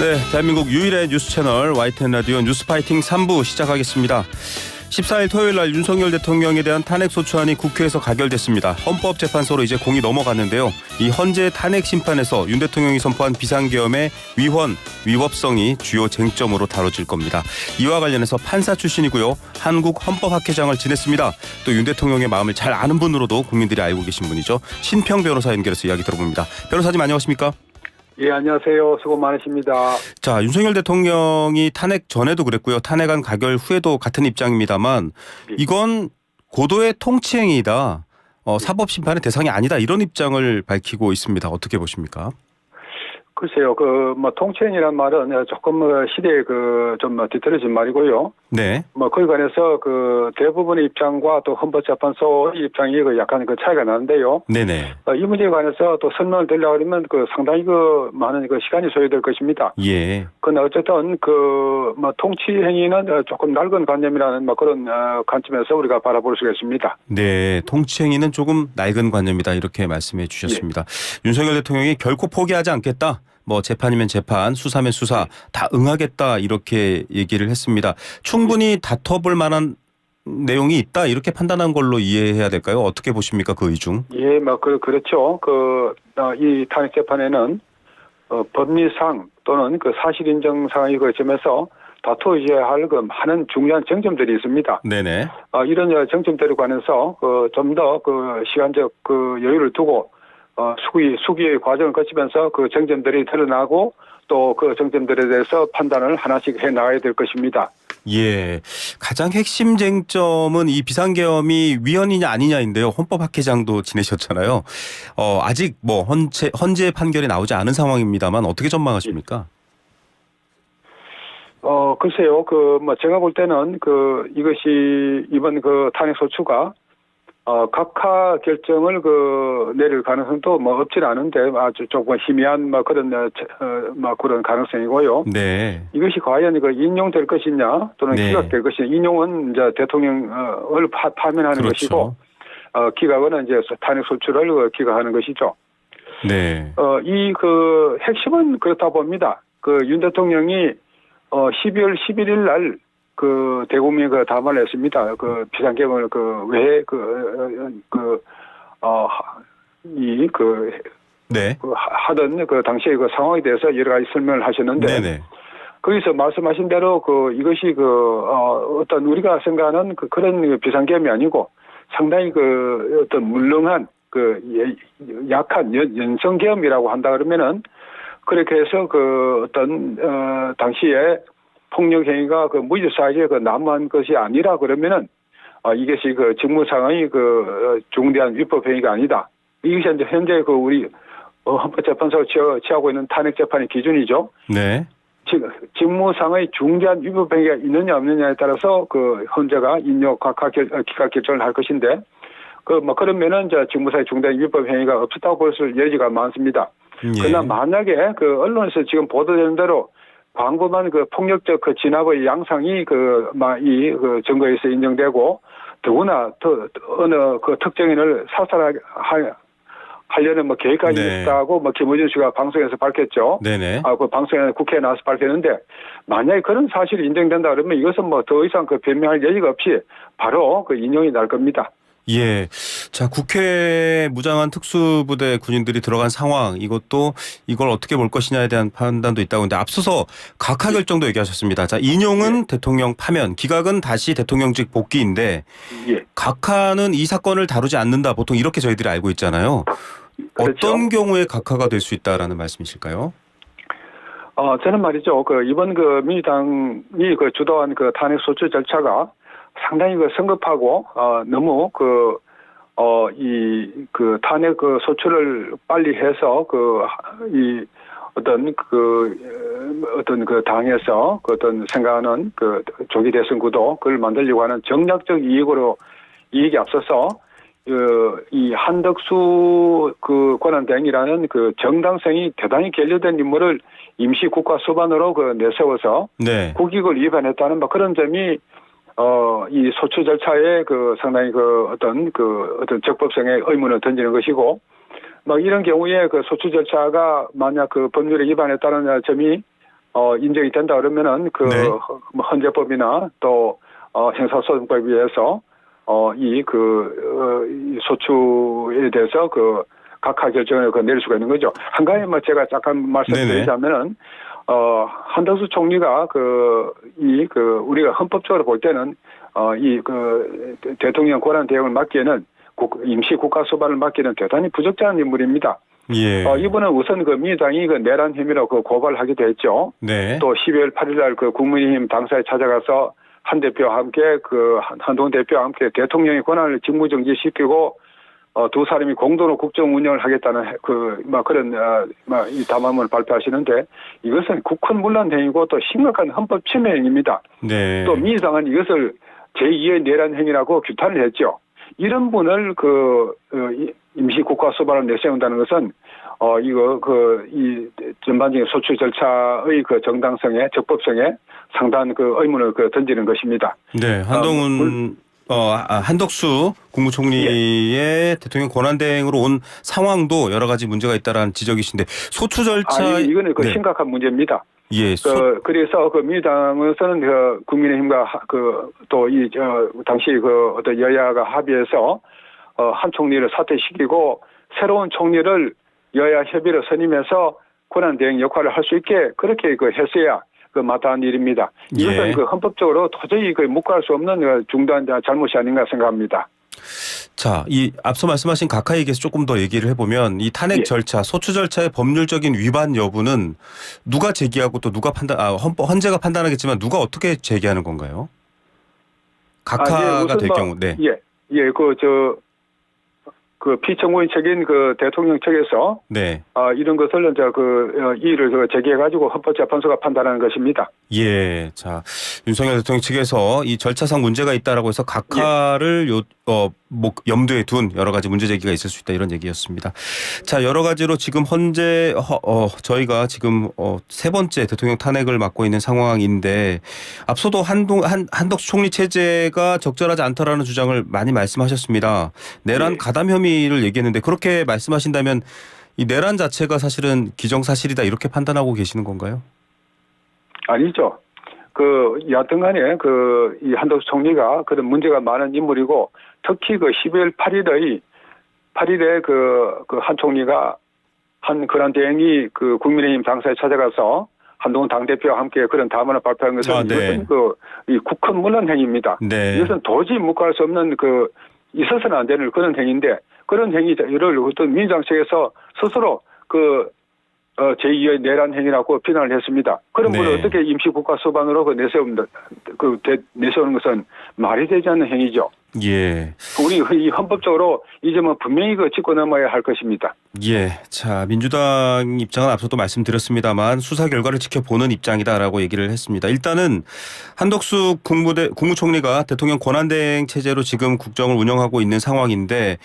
네, 대한민국 유일의 뉴스 채널 YTN 라디오 뉴스파이팅 3부 시작하겠습니다. 14일 토요일 날 윤석열 대통령에 대한 탄핵소추안이 국회에서 가결됐습니다. 헌법재판소로 이제 공이 넘어갔는데요. 이 헌재 탄핵 심판에서 윤 대통령이 선포한 비상계엄의 위헌, 위법성이 주요 쟁점으로 다뤄질 겁니다. 이와 관련해서 판사 출신이고요. 한국 헌법학회장을 지냈습니다. 또 윤 대통령의 마음을 잘 아는 분으로도 국민들이 알고 계신 분이죠. 신평 변호사 연결해서 이야기 들어봅니다. 변호사님 안녕하십니까? 예, 안녕하세요. 수고 많으십니다. 자, 윤석열 대통령이 탄핵 전에도 그랬고요. 탄핵안 가결 후에도 같은 입장입니다만 이건 고도의 통치행위이다. 사법심판의 대상이 아니다. 이런 입장을 밝히고 있습니다. 어떻게 보십니까? 글쎄요, 통치행위란 말은 조금 시대에 좀 뒤틀어진 말이고요. 네. 거기에 관해서 대부분의 입장과 또 헌법재판소의 입장이 약간 차이가 나는데요. 네네. 이 문제에 관해서 또 설명을 드리려고 하면 상당히 많은 시간이 소요될 것입니다. 예. 그러나 어쨌든 통치행위는 조금 낡은 관념이라는 그런 관점에서 우리가 바라볼 수가 있습니다. 네. 통치행위는 조금 낡은 관념이다. 이렇게 말씀해 주셨습니다. 예. 윤석열 대통령이 결코 포기하지 않겠다. 재판이면 재판, 수사면 수사 다 응하겠다 이렇게 얘기를 했습니다. 충분히 다퉈볼 만한 내용이 있다 이렇게 판단한 걸로 이해해야 될까요? 어떻게 보십니까 그 이중? 예, 그렇죠. 이 탄핵 재판에는 법리상 또는 사실 인정 상의 점에서 다투어야 할 많은 중요한 쟁점들이 있습니다. 네네. 이런 쟁점들에 관해서 좀 더 시간적 여유를 두고 수기의 과정을 거치면서 쟁점들이 드러나고 또 쟁점들에 대해서 판단을 하나씩 해 나가야 될 것입니다. 예. 가장 핵심 쟁점은 이 비상계엄이 위헌이냐 아니냐인데요. 헌법학회장도 지내셨잖아요. 아직 헌재 판결이 나오지 않은 상황입니다만 어떻게 전망하십니까? 글쎄요. 제가 볼 때는 이것이 이번 탄핵 소추가 각하 결정을 내릴 가능성도 없지는 않은데 아주 조금 희미한 그런 가능성이고요. 네. 이것이 과연 인용될 것이냐 또는 네. 기각될 것이냐. 인용은 이제 대통령을 파면하는 그렇죠. 것이고 기각은 이제 탄핵 소추를 기각하는 것이죠. 네. 이 핵심은 그렇다 봅니다. 윤 대통령이 12월 11일 날 대국민에 담화를 했습니다. 비상계엄을 왜 네. 하던 당시의 상황에 대해서 여러 가지 설명을 하셨는데 네네. 거기서 말씀하신 대로 이것이 어떤 우리가 생각하는 그런 비상계엄이 아니고 상당히 어떤 물렁한 약한 연성계엄이라고 한다 그러면은 그렇게 해서 어떤 당시에 폭력 행위가 무질서하게 난무한 것이 아니라 그러면은 이것이 직무상의 중대한 위법 행위가 아니다. 이것이 이제 현재 우리 헌법재판소가 취하고 있는 탄핵 재판의 기준이죠. 네. 직무상의 중대한 위법 행위가 있느냐 없느냐에 따라서 헌재가 인용 기각 결정을 할 것인데 그러면은 직무상의 중대한 위법 행위가 없었다고 볼 수 여지가 많습니다. 예. 그러나 만약에 언론에서 지금 보도되는 대로 광범한 폭력적 진압의 양상이 이 증거에서 인정되고 더구나 어느 특정인을 사살하게 하려는 계획까지 있다고 김어준 씨가 방송에서 밝혔죠. 네네. 방송에 국회에 나와서 밝혔는데 만약에 그런 사실이 인정된다 그러면 이것은 더 이상 변명할 여지가 없이 바로 인용이 날 겁니다. 예. 자, 국회 무장한 특수부대 군인들이 들어간 상황, 이걸 어떻게 볼 것이냐에 대한 판단도 있다고 하는데 앞서서 각하 결정도 얘기하셨습니다. 자, 인용은 대통령 파면, 기각은 다시 대통령직 복귀인데 각하는 이 사건을 다루지 않는다. 보통 이렇게 저희들이 알고 있잖아요. 그렇죠. 어떤 경우에 각하가 될 수 있다라는 말씀이실까요? 저는 말이죠. 이번 민주당이 주도한 탄핵 소추 절차가 상당히 성급하고 너무 탄핵 소추를 빨리 해서 어떤 당에서 어떤 생각하는 조기 대선 구도 그걸 만들려고 하는 정략적 이익이 앞서서 이 한덕수 권한대행이라는 정당성이 대단히 결여된 인물을 임시 국가 수반으로 내세워서 국익을 위반했다는 그런 점이 이 소추 절차에 상당히 어떤 적법성의 의문을 던지는 것이고, 이런 경우에 소추 절차가 만약 법률에 위반했다는 점이 인정이 된다 그러면은 그 네. 헌재법이나 또 형사소송법에 의해서 이 소추에 대해서 그 각하 결정을 내릴 수가 있는 거죠. 한 가지 제가 잠깐 말씀드리자면은 한덕수 총리가 우리가 헌법적으로 볼 때는 대통령 권한 대행을 맡기에는 임시 국가수반을 맡기는 대단히 부적절한 인물입니다. 예. 이번은 우선 민주당이 내란 혐의로 고발을 하기도 했죠. 네. 또 12월 8일 날 국민의힘 당사에 찾아가서 한 대표와 함께 한동훈 대표와 함께 대통령의 권한을 직무정지시키고 두 사람이 공동으로 국정 운영을 하겠다는 그런 이 담화문을 발표하시는데 이것은 국헌문란 행위고 또 심각한 헌법 침해 행위입니다. 네. 또 민주당은 이것을 제2의 내란 행위라고 규탄을 했죠. 이런 분을 임시 국가 수반을 내세운다는 것은 이 전반적인 소추 절차의 정당성에 적법성에 상당한 의문을 던지는 것입니다. 네, 한덕수 국무총리의 대통령 권한대행으로 온 상황도 여러 가지 문제가 있다라는 지적이신데 소추 절차 이거는 네. 심각한 문제입니다. 예. 그래서 민주당에서는 국민의힘과 또 당시 어떤 여야가 합의해서 한 총리를 사퇴시키고 새로운 총리를 여야 협의로 선임해서 권한대행 역할을 할 수 있게 그렇게 했어야 마땅한 일입니다. 이것은 예. 헌법적으로 도저히 묵과할 수 없는 중대한 잘못이 아닌가 생각합니다. 자, 이 앞서 말씀하신 각하 얘기에서 조금 더 얘기를 해보면 이 탄핵 절차, 소추 절차의 법률적인 위반 여부는 누가 제기하고 또 누가 헌재가 판단하겠지만 누가 어떻게 제기하는 건가요? 각하가 될 경우, 네. 피청구인 측인 대통령 측에서 네. 이런 것을 이의를 제기해가지고 헌법재판소가 판단하는 것입니다. 예. 자, 윤석열 대통령 측에서 이 절차상 문제가 있다라고 해서 각하를 염두에 둔 여러 가지 문제 제기가 있을 수 있다 이런 얘기였습니다. 자, 여러 가지로 지금 저희가 지금 세 번째 대통령 탄핵을 맡고 있는 상황인데 앞서도 한덕수 총리 체제가 적절하지 않다라는 주장을 많이 말씀하셨습니다. 내란 가담 혐의를 얘기했는데 그렇게 말씀하신다면 이 내란 자체가 사실은 기정사실이다 이렇게 판단하고 계시는 건가요? 아니죠. 여하튼 간에 이 한덕수 총리가 그런 문제가 많은 인물이고 특히 12월 8일에 한 총리가 한 권한대행이 국민의힘 당사에 찾아가서 한동훈 당대표와 함께 그런 담화를 발표한 것은 네. 이것은 이 국헌문란 행위입니다. 네. 이것은 도저히 묵과할 수 없는 있어서는 안 되는 그런 행위인데 그런 행위를 어떤 민주당 측에서 스스로 제2의 내란 행위라고 비난을 했습니다. 그런 분을 어떻게 임시국가 수반으로 내세우는 것은 말이 되지 않는 행위죠. 예. 우리 이 헌법적으로 이 점은 분명히 짚고 넘어야 할 것입니다. 예. 자, 민주당 입장은 앞서도 말씀드렸습니다만 수사 결과를 지켜보는 입장이다라고 얘기를 했습니다. 일단은 한덕수 국무총리가 대통령 권한대행 체제로 지금 국정을 운영하고 있는 상황인데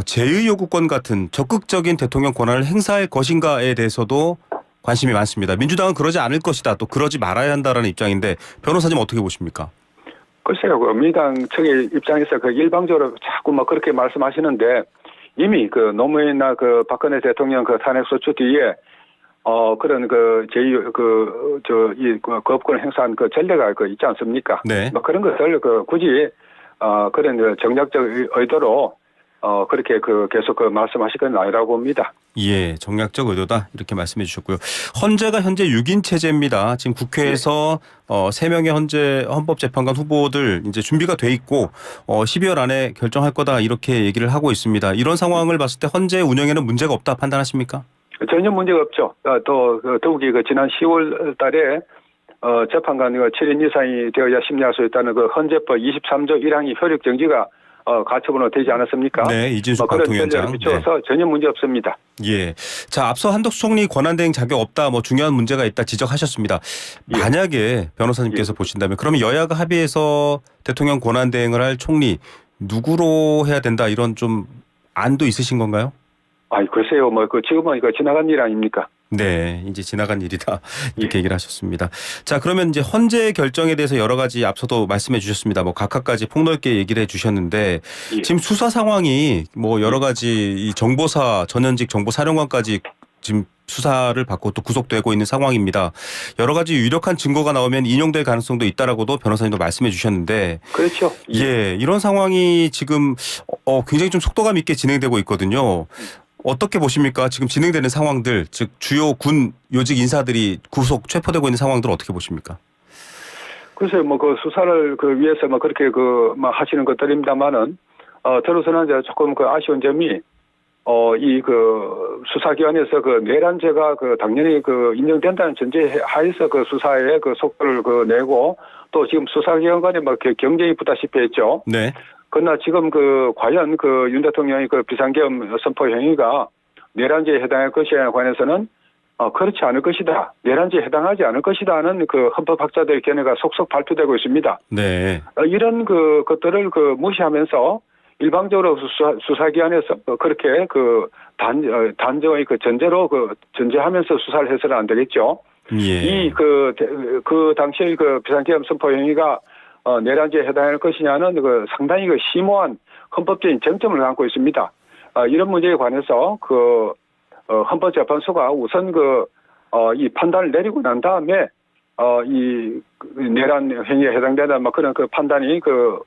제의 요구권 같은 적극적인 대통령 권한을 행사할 것인가에 대해서도 관심이 많습니다. 민주당은 그러지 않을 것이다. 또 그러지 말아야 한다라는 입장인데 변호사님 어떻게 보십니까? 글쎄요. 민주당 측의 입장에서 일방적으로 자꾸 그렇게 말씀하시는데 이미 노무현이나 박근혜 대통령 탄핵소추 뒤에 그런 거업권을 행사한 전례가 있지 않습니까? 네. 그런 것을 굳이 그런 정략적 의도로 그렇게 계속 말씀하실 건 아니라고 봅니다. 예, 정략적 의도다 이렇게 말씀해 주셨고요. 헌재가 현재 6인 체제입니다. 지금 국회에서 3명의 헌법재판관 후보들 이제 준비가 돼 있고 12월 안에 결정할 거다 이렇게 얘기를 하고 있습니다. 이런 상황을 봤을 때 헌재 운영에는 문제가 없다 판단하십니까? 전혀 문제가 없죠. 또 더욱이 지난 10월 달에 재판관 7인 이상이 되어야 심리할 수 있다는 헌재법 23조 1항이 효력 정지가 가처분으로 되지 않았습니까? 네, 이진숙 방통위원장. 비춰서 전혀 문제 없습니다. 예. 자, 앞서 한덕수 총리 권한대행 자격 없다, 중요한 문제가 있다 지적하셨습니다. 만약에 변호사님께서 보신다면 그러면 여야가 합의해서 대통령 권한대행을 할 총리 누구로 해야 된다 이런 좀 안도 있으신 건가요? 글쎄요. 지금은 이거 지나간 일 아닙니까? 네, 이제 지나간 일이다 이렇게 얘기를 하셨습니다. 자, 그러면 이제 헌재 결정에 대해서 여러 가지 앞서도 말씀해 주셨습니다. 각하까지 폭넓게 얘기를 해주셨는데 지금 수사 상황이 여러 가지 이 정보사 전현직 정보사령관까지 지금 수사를 받고 또 구속되고 있는 상황입니다. 여러 가지 유력한 증거가 나오면 인용될 가능성도 있다라고도 변호사님도 말씀해 주셨는데 그렇죠. 예, 이런 상황이 지금 굉장히 좀 속도감 있게 진행되고 있거든요. 어떻게 보십니까? 지금 진행되는 상황들, 즉 주요 군 요직 인사들이 구속 체포되고 있는 상황들 어떻게 보십니까? 글쎄요, 뭐 그 수사를 위해서 뭐 그렇게 하시는 것들입니다만은 저로서는 이제 조금 아쉬운 점이 이 수사기관에서 내란죄가 당연히 인정된다는 전제 하에서 수사에 속도를 내고 또 지금 수사기관 간에 경쟁이 붙다시피 했죠. 네. 그러나 지금 과연 윤 대통령의 비상계엄 선포 행위가 내란죄에 해당할 것에 관해서는 그렇지 않을 것이다. 내란죄에 해당하지 않을 것이다 하는 헌법학자들의 견해가 속속 발표되고 있습니다. 네. 이런 것들을 무시하면서 일방적으로 수사기관에서 그렇게 단정의 전제로 전제하면서 수사를 해서는 안 되겠죠. 예. 당시의 비상계엄 선포 행위가 내란죄에 해당할 것이냐는 상당히 심오한 헌법적인 쟁점을 안고 있습니다. 이런 문제에 관해서 헌법재판소가 우선 이 판단을 내리고 난 다음에 이 내란 행위에 해당되는 그런 판단이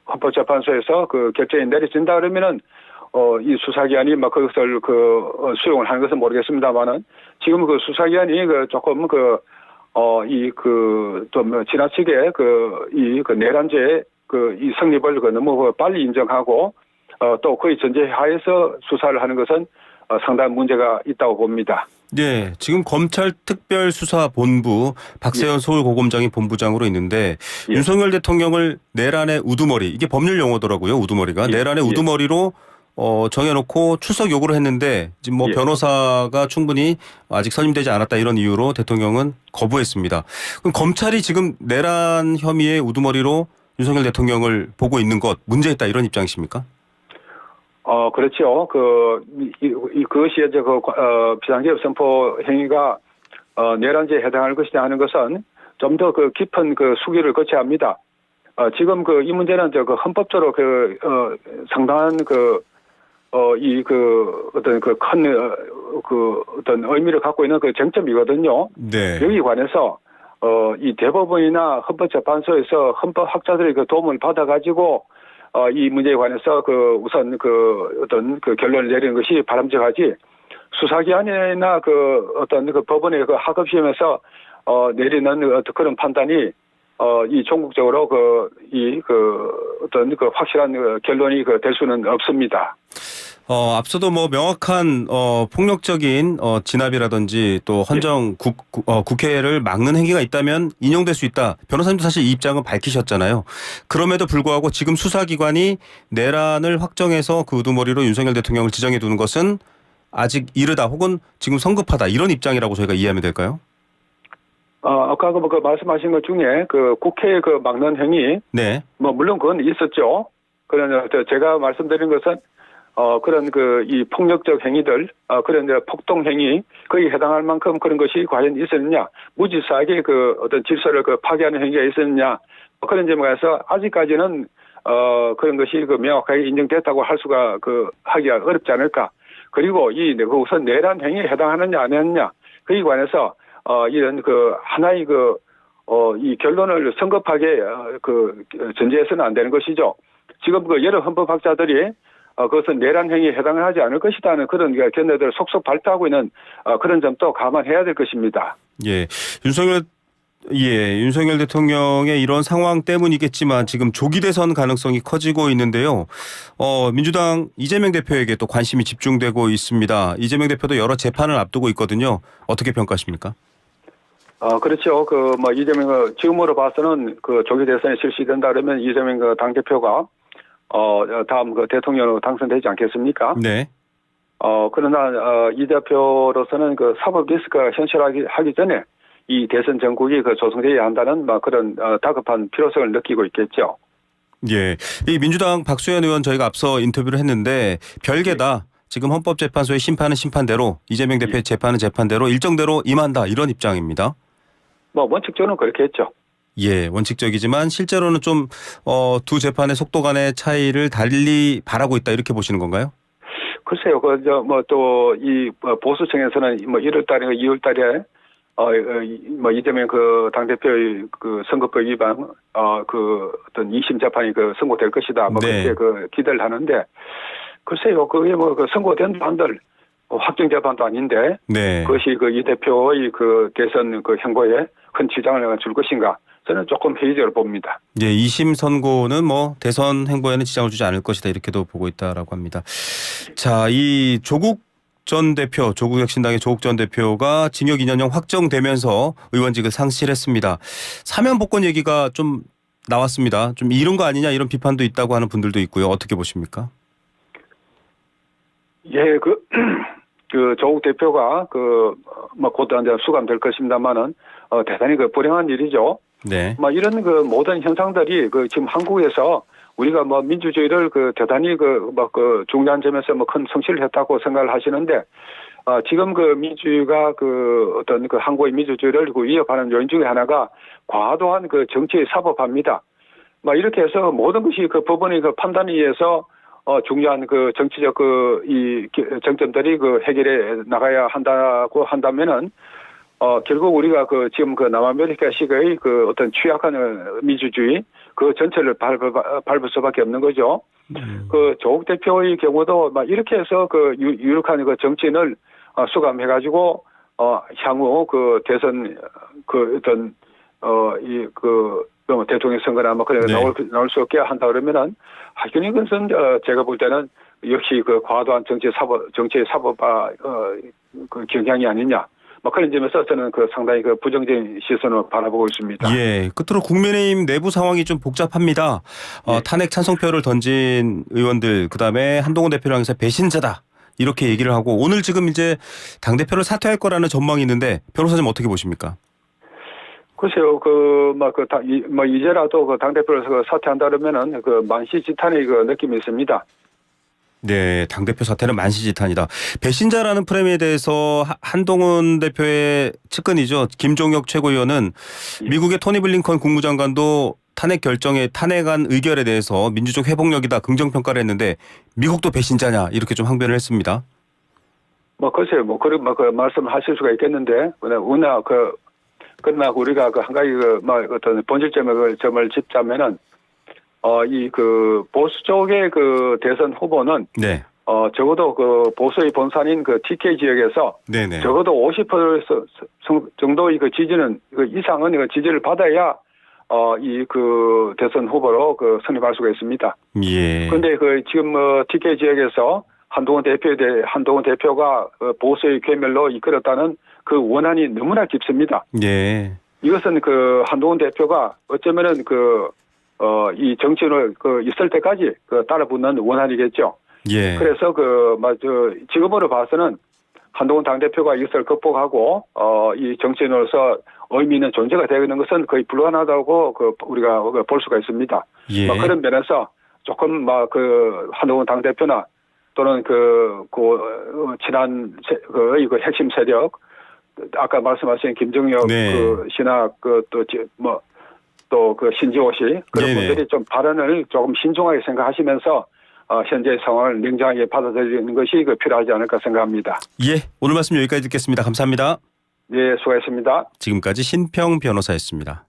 헌법재판소에서 결정이 내려진다 그러면은 이 수사기관이 그것을 수용을 하는 것은 모르겠습니다만은 지금 수사기관이 조금 좀 지나치게 이 내란죄 이 성립을 너무 빨리 인정하고 또 거의 전제하에서 수사를 하는 것은 상당한 문제가 있다고 봅니다. 네, 지금 검찰특별수사본부 박세현 서울고검장이 본부장으로 있는데 예. 윤석열 대통령을 내란의 우두머리, 이게 법률 용어더라고요. 우두머리가. 예. 내란의 우두머리로 정해놓고 출석 요구를 했는데 지금 예. 변호사가 충분히 아직 선임되지 않았다 이런 이유로 대통령은 거부했습니다. 그럼 검찰이 지금 내란 혐의의 우두머리로 윤석열 대통령을 보고 있는 것 문제있다 이런 입장이십니까? 그렇죠. 그것이 이제 비상계엄 선포 행위가 내란죄에 해당할 것이냐 하는 것은 좀 더 깊은 수기를 거쳐야 합니다. 지금 이 문제는 헌법적으로 상당한 어떤 의미를 갖고 있는 쟁점이거든요. 네. 여기 관해서 이 대법원이나 헌법재판소에서 헌법학자들의 도움을 받아가지고 이 문제에 관해서 우선 어떤 결론을 내리는 것이 바람직하지 수사기관이나 어떤 법원의 하급시험에서 내리는 그런 판단이 이 종국적으로 어떤 확실한 결론이 될 수는 없습니다. 앞서도 명확한 폭력적인 진압이라든지 또 헌정 국회를 막는 행위가 있다면 인용될 수 있다. 변호사님도 사실 이 입장은 밝히셨잖아요. 그럼에도 불구하고 지금 수사기관이 내란을 확정해서 그 우두머리로 윤석열 대통령을 지정해 두는 것은 아직 이르다 혹은 지금 성급하다 이런 입장이라고 저희가 이해하면 될까요? 아까 말씀하신 것 중에 국회에 막는 행위, 네. 물론 그건 있었죠. 그러나 제가 말씀드린 것은 그런 이 폭력적 행위들, 그런 폭동 행위, 거기에 해당할 만큼 그런 것이 과연 있었느냐, 무질서하게 어떤 질서를 파괴하는 행위가 있었느냐, 그런 점에 관해서 아직까지는 그런 것이 명확하게 인정됐다고 할 수가 하기가 어렵지 않을까. 그리고 우선 내란 행위에 해당하느냐 안 하느냐, 거기에 관해서 이런 하나의 이 결론을 성급하게 전제해서는 안 되는 것이죠. 지금 여러 헌법학자들이 그것은 내란 행위에 해당하지 않을 것이라는 그런 견해들을 속속 발표하고 있는 그런 점도 감안해야 될 것입니다. 예. 윤석열 대통령의 이런 상황 때문이겠지만 지금 조기 대선 가능성이 커지고 있는데요. 민주당 이재명 대표에게 또 관심이 집중되고 있습니다. 이재명 대표도 여러 재판을 앞두고 있거든요. 어떻게 평가하십니까? 그렇죠. 이재명 지금으로 봐서는 조기 대선이 실시된다 그러면 이재명 당대표가 다음 대통령으로 당선되지 않겠습니까? 네. 그러나 이 대표로서는 사법 리스크가 현실하기 전에 이 대선 정국이 조성되어야 한다는 그런 다급한 필요성을 느끼고 있겠죠. 예. 이 민주당 박수현 의원 저희가 앞서 인터뷰를 했는데 별개다. 지금 헌법재판소의 심판은 심판대로 이재명 대표의 재판은 재판대로 일정대로 임한다 이런 입장입니다. 원칙적으로는 그렇게 했죠. 예, 원칙적이지만 실제로는 좀 두 재판의 속도 간의 차이를 달리 바라고 있다 이렇게 보시는 건가요? 글쎄요, 또 이 보수층에서는 1월 달에 2월 달에 이재명 그 당대표의 그 선거법 위반 어떤 2심 재판이 선고될 것이다. 네. 그렇게 기대를 하는데 글쎄요, 그게 선고된 판들 확정 재판도 아닌데 네. 그것이 이 대표의 대선 행보에 큰 지장을 줄 것인가? 저는 조금 회의적으로 봅니다. 예, 2심 선고는 대선 행보에는 지장을 주지 않을 것이다 이렇게도 보고 있다라고 합니다. 자, 이 조국 혁신당의 조국 전 대표가 징역 2년형 확정되면서 의원직을 상실했습니다. 사면 복권 얘기가 좀 나왔습니다. 좀 이런 거 아니냐 이런 비판도 있다고 하는 분들도 있고요. 어떻게 보십니까? 예, 조국 대표가 곧 이제 수감될 것입니다만은 대단히 불행한 일이죠. 네. 이런 모든 현상들이 지금 한국에서 우리가 민주주의를 대단히 중요한 점에서 큰 성취를 했다고 생각을 하시는데 지금 민주주의가 어떤 한국의 민주주의를 위협하는 요인 중에 하나가 과도한 정치의 사법화입니다. 이렇게 해서 모든 것이 법원의 판단에 의해서 중요한 정치적 이 정점들이 해결해 나가야 한다고 한다면은 결국 우리가 지금 남아메리카식의 어떤 취약한 민주주의 전체를 밟을 수밖에 없는 거죠. 조국 대표의 경우도 이렇게 해서 유력한 정치인을 수감해가지고 향후 대선 어떤 대통령 선거나 나올 수 없게 한다 그러면은 하긴 이것은 제가 볼 때는 역시 과도한 정치의 사법화 경향이 아니냐. 그런 점에서 저는 상당히 부정적인 시선으로 바라보고 있습니다. 예, 끝으로 국민의힘 내부 상황이 좀 복잡합니다. 탄핵 찬성표를 던진 의원들, 그다음에 한동훈 대표를 향해서 배신자다 이렇게 얘기를 하고 오늘 지금 이제 당 대표를 사퇴할 거라는 전망이 있는데 변호사님 어떻게 보십니까? 글쎄요, 이제라도 당 대표를 사퇴한다 그러면은 만시지탄의 느낌이 있습니다. 네, 당대표 사퇴는 만시지탄이다. 배신자라는 프레임에 대해서 한동훈 대표의 측근이죠. 김종혁 최고위원은 미국의 토니 블링컨 국무장관도 탄핵 결정에 탄핵안 의결에 대해서 민주적 회복력이다 긍정평가를 했는데 미국도 배신자냐 이렇게 좀 항변을 했습니다. 글쎄요, 그런 말씀을 하실 수가 있겠는데, 그러나 우리가 한 가지 어떤 본질점을 짚자면은 이 보수 쪽의 대선 후보는 네. 적어도 보수의 본산인 TK 지역에서 네네. 적어도 50% 정도의 지지는 이상은 지지를 받아야 이 대선 후보로 선임할 수가 있습니다. 예. 그런데 지금 TK 지역에서 한동훈 대표가 보수의 괴멸로 이끌었다는 원한이 너무나 깊습니다. 예. 이것은 한동훈 대표가 어쩌면은 이 정치인을 있을 때까지 따라붙는 원한이겠죠. 예. 그래서 지금으로 봐서는 한동훈 당대표가 이것을 극복하고 이 정치인으로서 의미 있는 존재가 되는 것은 거의 불가능하다고 우리가 볼 수가 있습니다. 예. 그런 면에서 조금 한동훈 당대표나 또는 친한 핵심 세력 아까 말씀하신 김정혁 네. 씨나 또 신지호 씨 그런 네네. 분들이 좀 발언을 조금 신중하게 생각하시면서 현재 상황을 냉정하게 받아들이는 것이 필요하지 않을까 생각합니다. 예, 오늘 말씀 여기까지 듣겠습니다. 감사합니다. 예, 수고했습니다. 지금까지 신평 변호사였습니다.